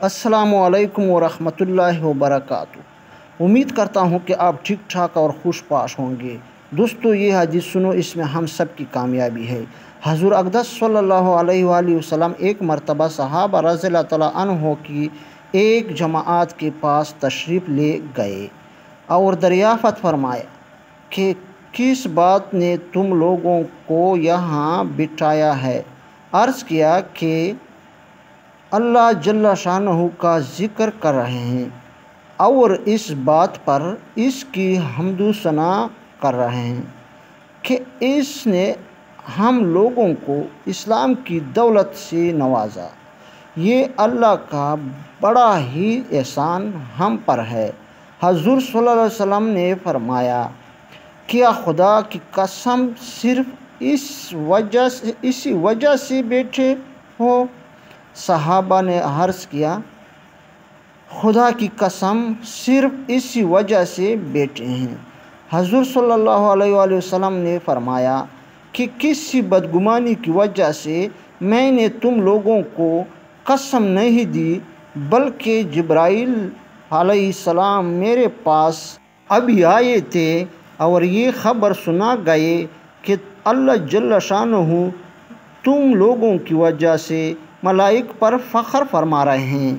السلام علیکم ورحمۃ اللہ وبرکاتہ۔ امید کرتا ہوں کہ آپ ٹھیک ٹھاک اور خوش پاش ہوں گے۔ دوستو، یہ حدیث سنو، اس میں ہم سب کی کامیابی ہے۔ حضور اقدس صلی اللہ علیہ وآلہ وسلم ایک مرتبہ صحابہ رضی اللہ تعالیٰ عنہ کی ایک جماعت کے پاس تشریف لے گئے اور دریافت فرمایا کہ کس بات نے تم لوگوں کو یہاں بٹھایا ہے؟ عرض کیا کہ اللہ جل شانہ کا ذکر کر رہے ہیں اور اس بات پر اس کی حمد و ثنا کر رہے ہیں کہ اس نے ہم لوگوں کو اسلام کی دولت سے نوازا۔ یہ اللہ کا بڑا ہی احسان ہم پر ہے۔ حضور صلی اللہ علیہ وسلم نے فرمایا، کیا خدا کی قسم صرف اسی وجہ سے بیٹھے ہو؟ صحابہ نے عرض کیا، خدا کی قسم صرف اسی وجہ سے بیٹھے ہیں۔ حضور صلی اللہ علیہ وآلہ وسلم نے فرمایا کہ کسی بدگمانی کی وجہ سے میں نے تم لوگوں کو قسم نہیں دی، بلکہ جبرائیل علیہ السلام میرے پاس ابھی آئے تھے اور یہ خبر سنا گئے کہ اللہ جل شانہ تم لوگوں کی وجہ سے ملائک پر فخر فرما رہے ہیں۔